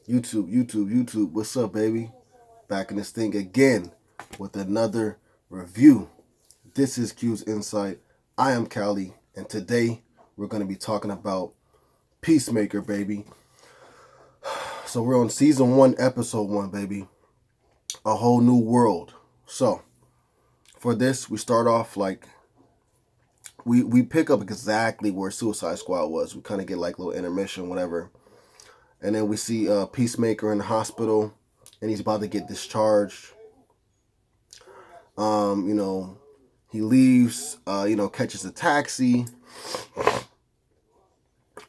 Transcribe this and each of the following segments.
YouTube. What's up, baby? Back in this thing again with another review. This is Q's Insight. I am Callie, and today we're going to be talking about Peacemaker, baby. So we're on season 1, episode 1, baby. A whole new world. So for this, we start off like we pick up exactly where Suicide Squad was. We kind of get like a little intermission, whatever. And then we see Peacemaker in the hospital, and he's about to get discharged. You know, he leaves. Catches a taxi.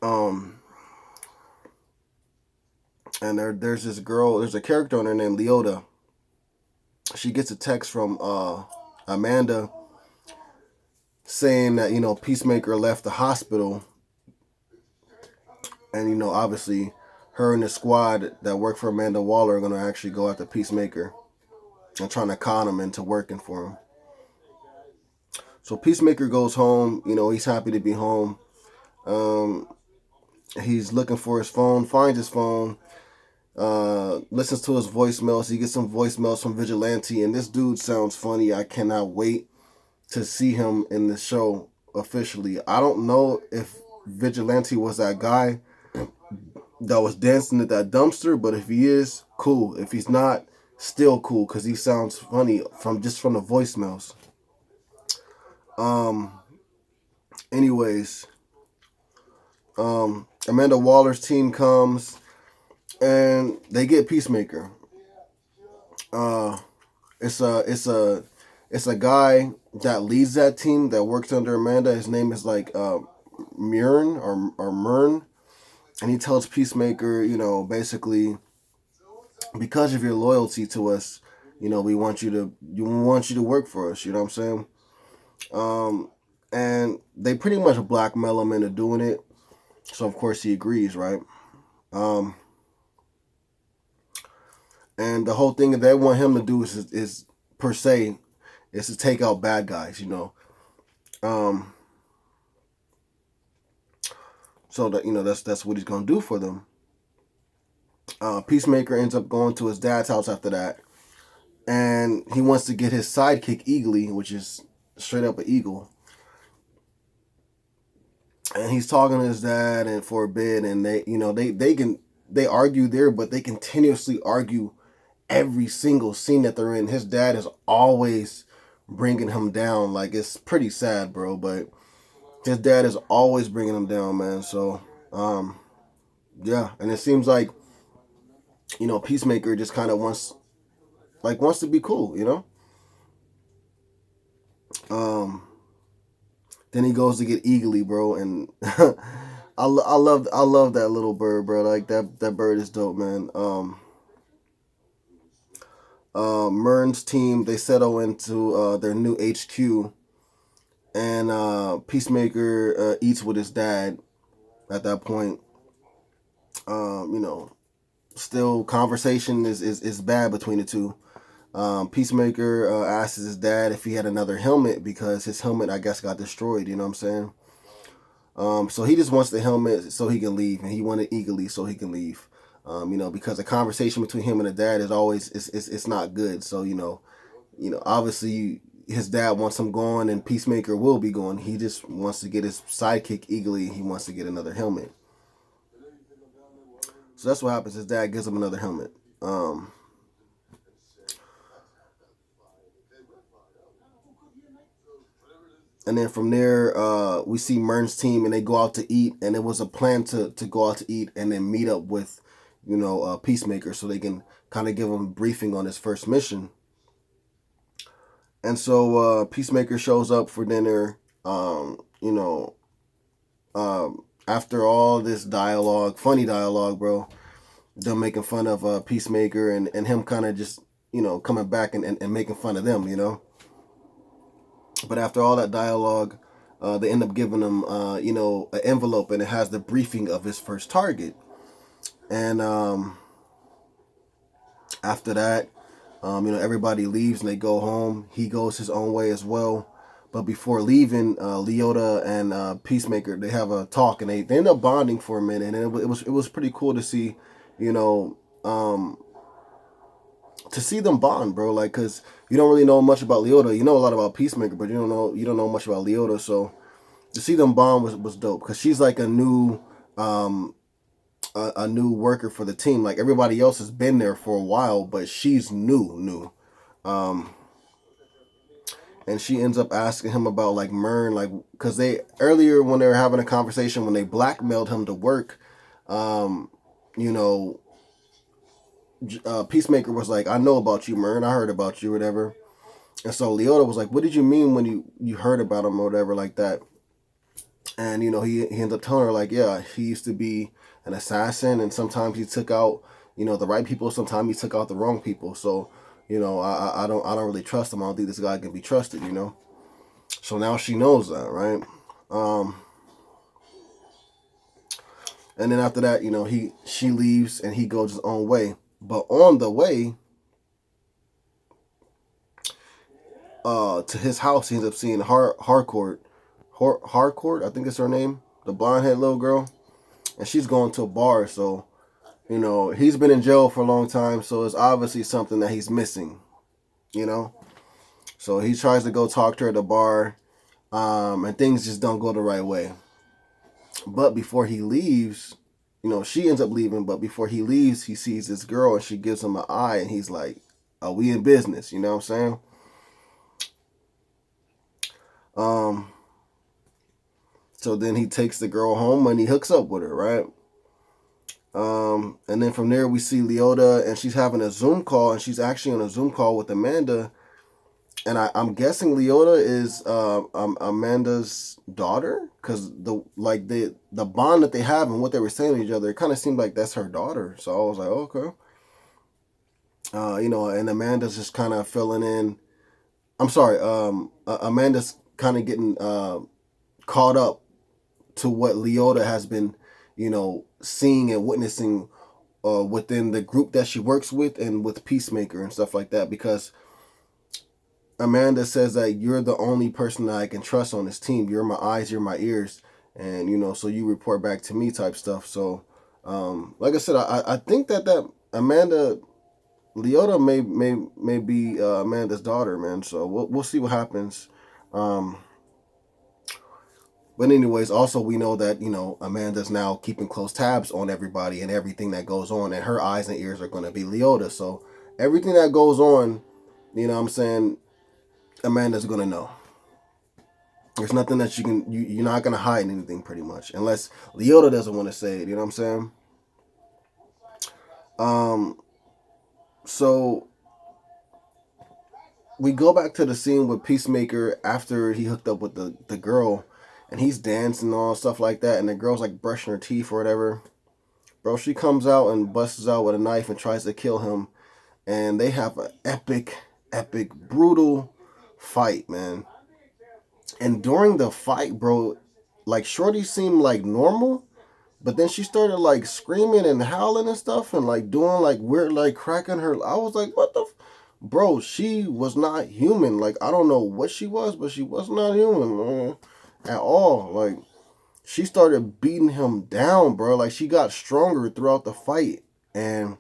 And there's this girl. There's a character on there named Leota. She gets a text from Amanda saying that Peacemaker left the hospital, and obviously her and the squad that work for Amanda Waller are gonna actually go after Peacemaker and trying to con him into working for him. So Peacemaker goes home. He's happy to be home. Um, he's looking for his phone, finds his phone, listens to his voicemails. He gets some voicemails from Vigilante, and this dude sounds funny. I cannot wait to see him in the show officially. I don't know if Vigilante was that guy that was dancing at that dumpster, but if he is, cool. If he's not, still cool, because he sounds funny from the voicemails. Um, anyways, Amanda Waller's team comes and they get Peacemaker. Uh, it's a guy that leads that team that works under Amanda. His name is like Murn or Mern, and he tells Peacemaker, basically, because of your loyalty to us, we want you to work for us. You know what I'm saying? And they pretty much blackmail him into doing it. So of course he agrees, right? Um, and the whole thing that they want him to do is per se is to take out bad guys, Um, so that that's what he's gonna do for them. Peacemaker ends up going to his dad's house after that, and he wants to get his sidekick Eagly, which is straight up an eagle. And he's talking to his dad and for a bit, and they argue there, but they continuously argue every single scene that they're in. His dad is always bringing him down. Like, it's pretty sad, bro, but his dad is always bringing him down, man. So, yeah, and it seems like Peacemaker just kind of wants to be cool, Um, then he goes to get Eagly, bro, and I love that little bird, bro. Like that bird is dope, man. Mern's team, they settle into their new HQ, and Peacemaker eats with his dad at that point. Still conversation is bad between the two. Peacemaker asks his dad if he had another helmet because his helmet, I guess, got destroyed. You know what I'm saying? So he just wants the helmet so he can leave, and he wanted Eagly so he can leave. Because the conversation between him and the dad is always it's not good. So obviously his dad wants him going, and Peacemaker will be going. He just wants to get his sidekick Eagly. He wants to get another helmet. So that's what happens. His dad gives him another helmet. And then from there, we see Mern's team, and they go out to eat. And it was a plan to go out to eat and then meet up with, Peacemaker, so they can kind of give him a briefing on his first mission. And so Peacemaker shows up for dinner. After all this dialogue, funny dialogue, bro, them making fun of Peacemaker and him kind of just, coming back and making fun of them. But after all that dialogue, they end up giving him, an envelope, and it has the briefing of his first target. And after that, everybody leaves and they go home. He goes his own way as well. But before leaving, Leota and Peacemaker, they have a talk, and they end up bonding for a minute. And it was pretty cool to see, um, to see them bond, bro. Like, cause you don't really know much about Leota. You know a lot about Peacemaker, but you don't know much about Leota. So to see them bond was dope. Cause she's like um, a new worker for the team. Like everybody else has been there for a while, but she's new. Um, and she ends up asking him about like Mern, like because they earlier when they were having a conversation when they blackmailed him to work, um, you know, Peacemaker was like, "I know about you, Mern. I heard about you, whatever." And so Leota was like, "What did you mean when you heard about him or whatever like that?" And he ends up telling her like, "Yeah, he used to be an assassin, and sometimes he took out the right people, sometimes he took out the wrong people. So I don't really trust him. I don't think this guy can be trusted. So now she knows that, right? Um, and then after that, she leaves and he goes his own way. But on the way to his house, he ends up seeing Harcourt, I think it's her name, the blonde head little girl, and she's going to a bar. So he's been in jail for a long time, so it's obviously something that he's missing. You know, so he tries to go talk to her at the bar, and things just don't go the right way. But before he leaves, she ends up leaving. But before he leaves, he sees this girl and she gives him an eye, and he's like, "Are we in business?" You know what I'm saying? Um, so then he takes the girl home and he hooks up with her, right? And then from there we see Leota and she's having a Zoom call, and she's actually on a Zoom call with Amanda. And I'm guessing Leota is Amanda's daughter, because the bond that they have and what they were saying to each other, it kind of seemed like that's her daughter. So I was like, okay. And Amanda's just kind of filling in. I'm sorry, Amanda's kind of getting caught up to what Leota has been, seeing and witnessing within the group that she works with and with Peacemaker and stuff like that, because Amanda says that you're the only person that I can trust on this team. You're my eyes, you're my ears, and so you report back to me type stuff. So, like I said, I think that Amanda Leota may be Amanda's daughter, man. So we'll see what happens. Um, but anyways, also we know that Amanda's now keeping close tabs on everybody and everything that goes on, and her eyes and ears are going to be Leota. So everything that goes on, what I'm saying, Amanda's going to know. There's nothing that you're not gonna hide anything pretty much, unless Leota doesn't want to say it. You know what I'm saying? Um, so we go back to the scene with Peacemaker after he hooked up with the girl, and he's dancing and all stuff like that, and the girl's like brushing her teeth or whatever. Bro, she comes out and busts out with a knife and tries to kill him, and they have an epic, brutal fight, man. And during the fight, bro, like Shorty seemed like normal. But then she started like screaming and howling and stuff and like doing like weird, like cracking her. I was like, what the? Bro, she was not human. Like, I don't know what she was, but she was not human, man. At all. Like, she started beating him down, bro. Like, she got stronger throughout the fight. And,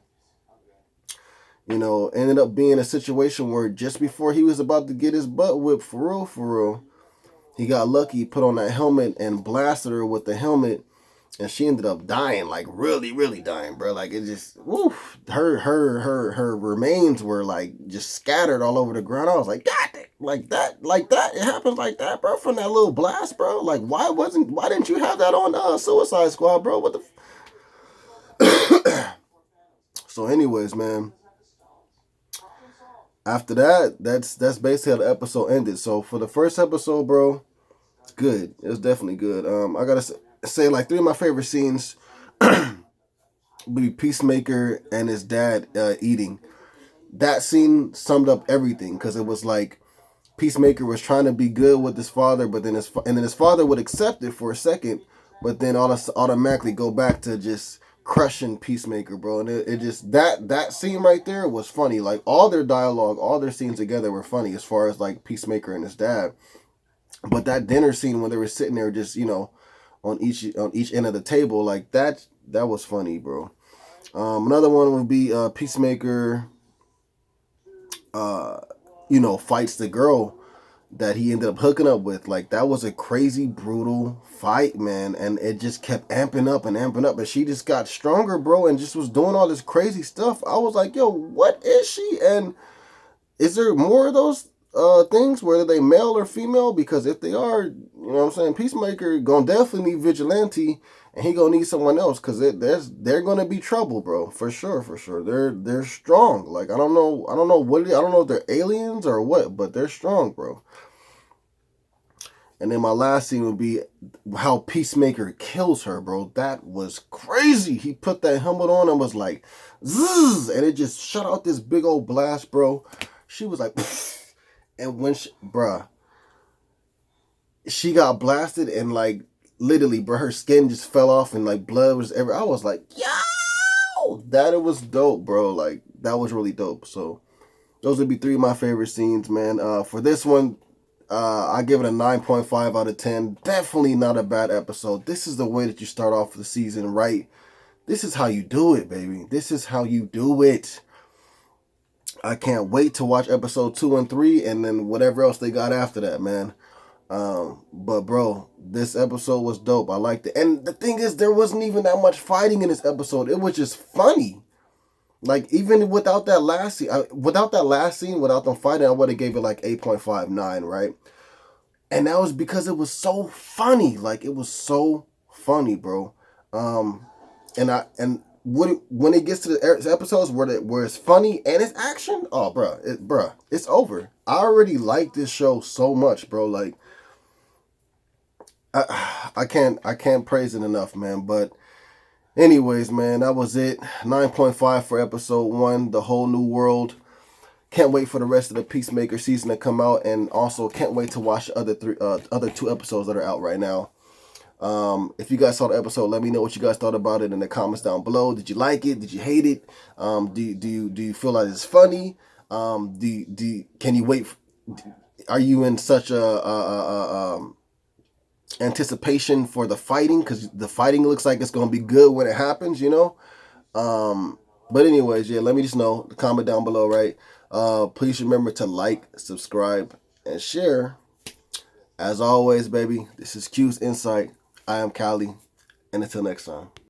ended up being a situation where just before he was about to get his butt whipped for real, he got lucky, put on that helmet and blasted her with the helmet. And she ended up dying, like really, really dying, bro. Like it just, woof. Her remains were like just scattered all over the ground. I was like, God, like that. It happens like that, bro. From that little blast, bro. Like why didn't you have that on Suicide Squad, bro? What the? So, anyways, man. After that, that's basically how the episode ended. So for the first episode, bro, it's good. It was definitely good. I gotta say like three of my favorite scenes be Peacemaker and his dad eating. That scene summed up everything, because it was like Peacemaker was trying to be good with his father, but then his father would accept it for a second, but then automatically go back to just crushing Peacemaker, bro. And it just that scene right there was funny. Like all their dialogue, all their scenes together were funny as far as like Peacemaker and his dad. But that dinner scene when they were sitting there just on each end of the table, like that was funny, bro. Another one would be Peacemaker, fights the girl that he ended up hooking up with. Like, that was a crazy, brutal fight, man. And it just kept amping up and amping up. And she just got stronger, bro, and just was doing all this crazy stuff. I was like, yo, what is she? And is there more of those things, whether they male or female? Because if they are, you know what I'm saying, Peacemaker gonna definitely need Vigilante, and he gonna need someone else, because they're gonna be trouble, bro, for sure, for sure. They're strong. Like, I don't know if they're aliens or what, but they're strong, bro. And then my last scene would be how Peacemaker kills her, bro. That was crazy. He put that helmet on and was like, zzz, and it just shut out this big old blast, bro. She was like, pfft. And when she got blasted, and like literally, bro, her skin just fell off and like blood was everywhere. I was like, yo, that it was dope, bro. Like, that was really dope. So those would be three of my favorite scenes, man. For this one, I give it a 9.5 out of 10. Definitely not a bad episode. This is the way that you start off the season, right? This is how you do it, baby. This is how you do it. I can't wait to watch episode 2 and 3, and then whatever else they got after that, man. But bro, this episode was dope. I liked it. And the thing is, there wasn't even that much fighting in this episode. It was just funny. Like, even without that last scene, without them fighting, I would have gave it like 8.59, right? And that was because it was so funny. Like, it was so funny, bro. When it gets to the episodes where it's funny and it's action, oh, bro, it's over. I already like this show so much, bro. Like, I can't praise it enough, man. But anyways, man, that was it. 9.5 for episode 1, The Whole New World. Can't wait for the rest of the Peacemaker season to come out, and also can't wait to watch the other 2 episodes that are out right now. If you guys saw the episode, let me know what you guys thought about it in the comments down below. Did you like it? Did you hate it? Do you feel like it's funny? Can you wait? Are you in such a anticipation for the fighting? Because the fighting looks like it's gonna be good when it happens, you know. But anyways, yeah, let me just know. Comment down below, right? Please remember to like, subscribe, and share. As always, baby, this is Q's Insight. I am Callie, and until next time.